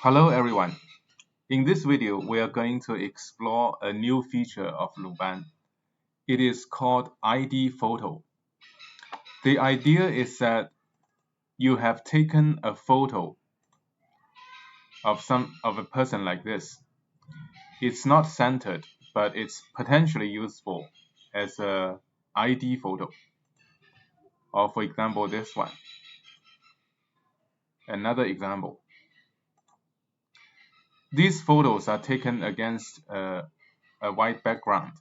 Hello everyone. In this video, we are going to explore a new feature of LuBan. It is called ID Photo. The idea is that you have taken a photo of a person like this. It's not centered, but it's potentially useful as a ID photo. Or for example, this one. Another example. These photos are taken against a white background.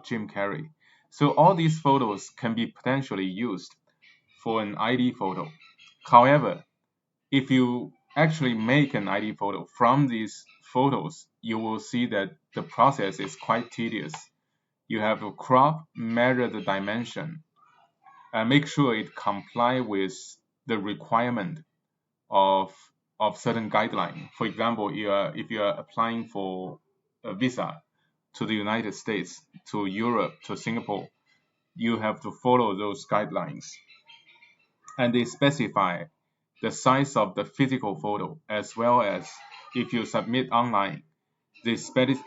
Jim Carrey. So all these photos can be potentially used for an ID photo. However, if you actually make an ID photo from these photos, you will see that the process is quite tedious. You have to crop, measure the dimension, and make sure it comply with the requirement of certain guideline. For example, if you are applying for a visa to the United States, to Europe, to Singapore, you have to follow those guidelines. And they specify the size of the physical photo as well as if you submit online, they specify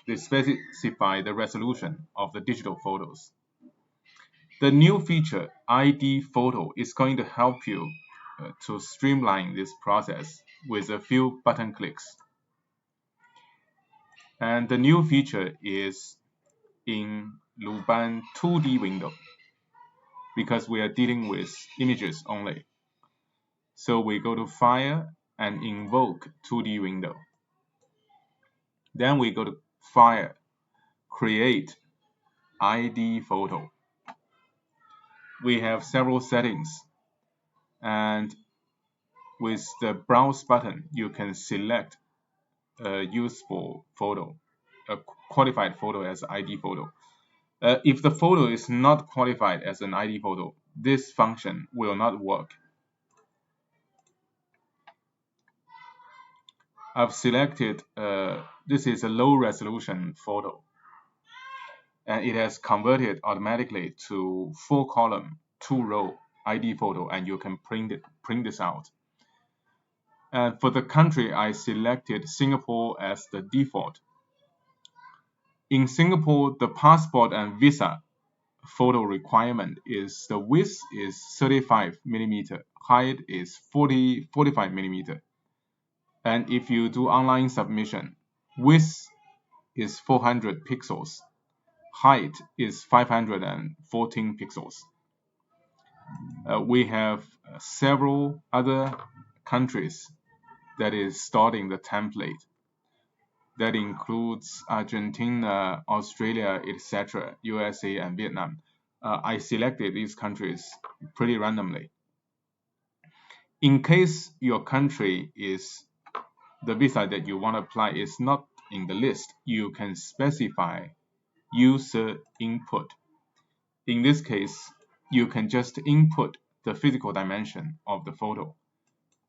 the resolution of the digital photos. The new feature, ID Photo, is going to help you to streamline this process with a few button clicks. And the new feature is in LuBan 2D window because we are dealing with images only. So we go to File and invoke 2D window. Then we go to File, Create ID Photo. We have several settings, and with the Browse button, you can select a useful photo, a qualified photo as ID photo. If the photo is not qualified as an ID photo, this function will not work. I've selected, this is a low resolution photo, and it has converted automatically to 4-column, 2-row ID photo, and you can print this out. And for the country, I selected Singapore as the default. In Singapore, the passport and visa photo requirement is the width is 35 millimeter, height is 45 millimeter. And if you do online submission, width is 400 pixels, height is 514 pixels. We have several other countries that is starting the template. That includes Argentina, Australia, etc., USA, and Vietnam. I selected these countries pretty randomly. In case your country is the visa that you want to apply is not in the list, you can specify user input. In this case, you can just input the physical dimension of the photo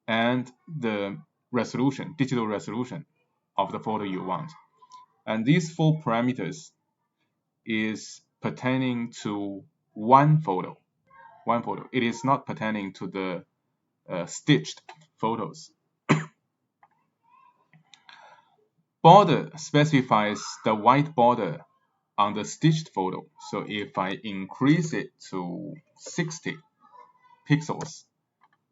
and the resolution, digital resolution of the photo you want. And these 4 parameters is pertaining to one photo. It is not pertaining to the stitched photos. Border specifies the white border on the stitched photo. So if I increase it to 60 pixels,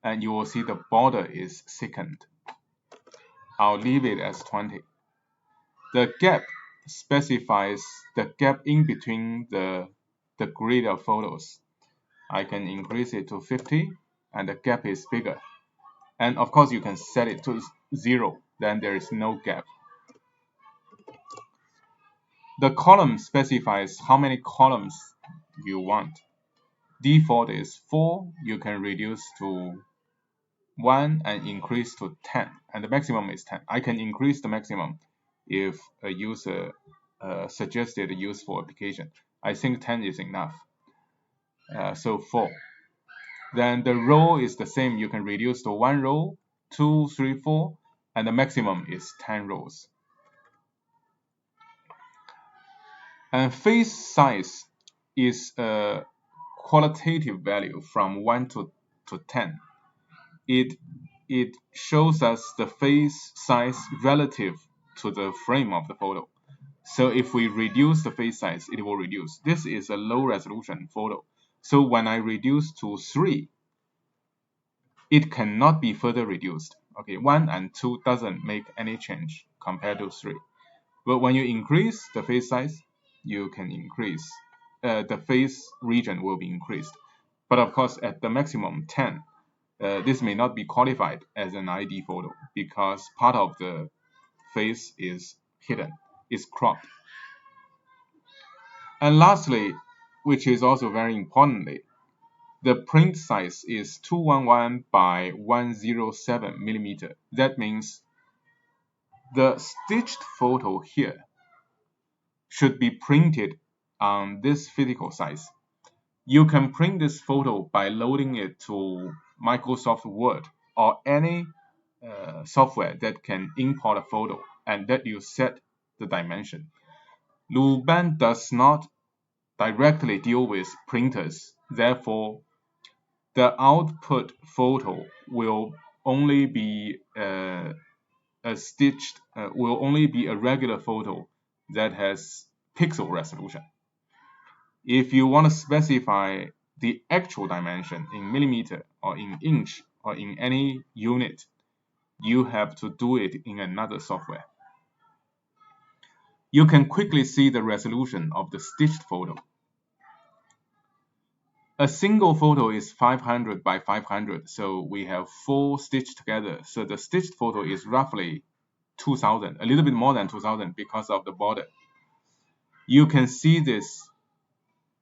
and you will see the border is thickened. I'll leave it as 20. The gap specifies the gap in between the grid of photos. I can increase it to 50, and the gap is bigger. And of course, you can set it to 0, then there is no gap. The column specifies how many columns you want. Default is 4, you can reduce to 1 and increase to 10, and the maximum is 10. I can increase the maximum if a user suggested a useful application. I think 10 is enough. So 4. Then the row is the same. You can reduce to 1 row, 2, 3, 4, and the maximum is 10 rows. And face size is a qualitative value from 1 to 10. It it shows us the face size relative to the frame of the photo. So if we reduce the face size, it will reduce. This is a low resolution photo. So when I reduce to 3, it cannot be further reduced. Okay, 1 and 2 doesn't make any change compared to 3. But when you increase the face size, you can increase, the face region will be increased. But of course, at the maximum 10, this may not be qualified as an ID photo because part of the face is hidden, is cropped. And lastly, which is also very importantly, the print size is 211 by 107 millimeter. That means the stitched photo here should be printed on this physical size. You can print this photo by loading it to Microsoft Word or any software that can import a photo and that you set the dimension. LuBan does not directly deal with printers, therefore the output photo will only be a regular photo that has pixel resolution. If you want to specify the actual dimension in millimeter or in inch or in any unit, you have to do it in another software. You can quickly see the resolution of the stitched photo. A single photo is 500 by 500, so we have 4 stitched together. So the stitched photo is roughly 2000, a little bit more than 2000 because of the border. You can see this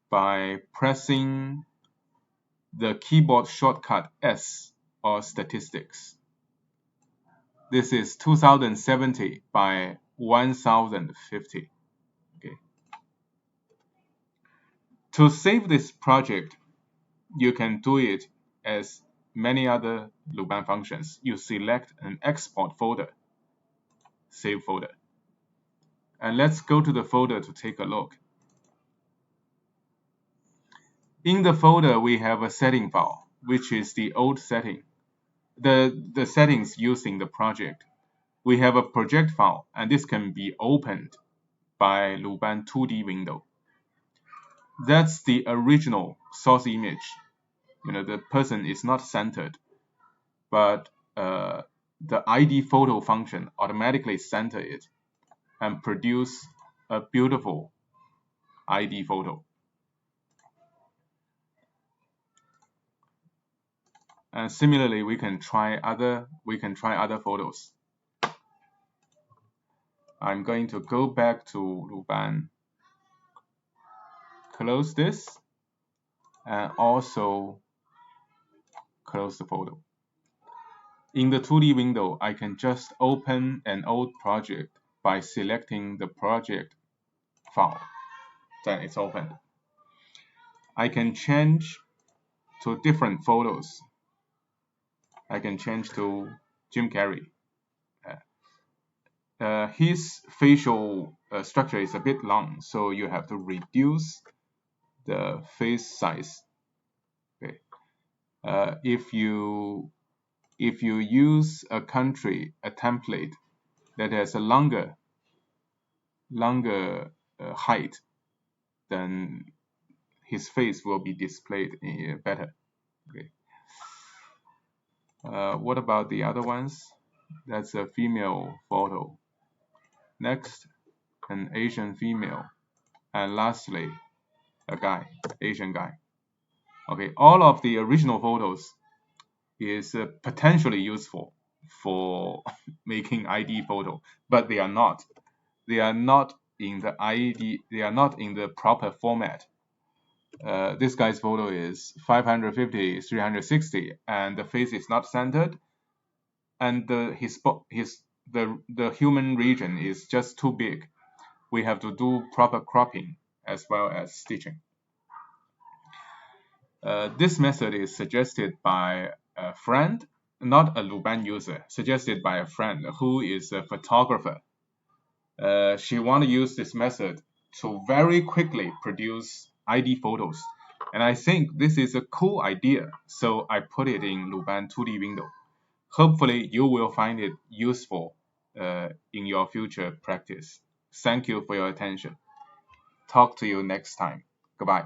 by pressing the keyboard shortcut S or statistics. This is 2070 by 1050. Okay. To save this project, you can do it as many other LuBan functions. You select an export folder, save folder. And let's go to the folder to take a look. In the folder, we have a setting file, which is the old setting, the settings used in the project. We have a project file, and this can be opened by LuBan 2D window. That's the original source image. The person is not centered, but the ID photo function automatically center it and produce a beautiful ID photo. And similarly, we can try other photos. I'm going to go back to LuBan, close this, and also close the photo. In the 2D window, I can just open an old project by selecting the project file. Then it's opened. I can change to different photos. I can change to Jim Carrey. His facial structure is a bit long, so you have to reduce the face size. Okay. If you use a template that has a longer height, then his face will be displayed better. Okay. What about the other ones? That's a female photo. Next, an Asian female. And lastly, a guy, Asian guy. Okay, all of the original photos is potentially useful for making ID photo, but they are not. They are not in the ID. They are not in the proper format. This guy's photo is 550, 360, and the face is not centered, and the human region is just too big. We have to do proper cropping as well as stitching. This method is suggested by a friend, not a LuBan user, suggested by a friend who is a photographer. She wants to use this method to very quickly produce ID photos. And I think this is a cool idea, so I put it in LuBan 2D window. Hopefully, you will find it useful in your future practice. Thank you for your attention. Talk to you next time. Goodbye.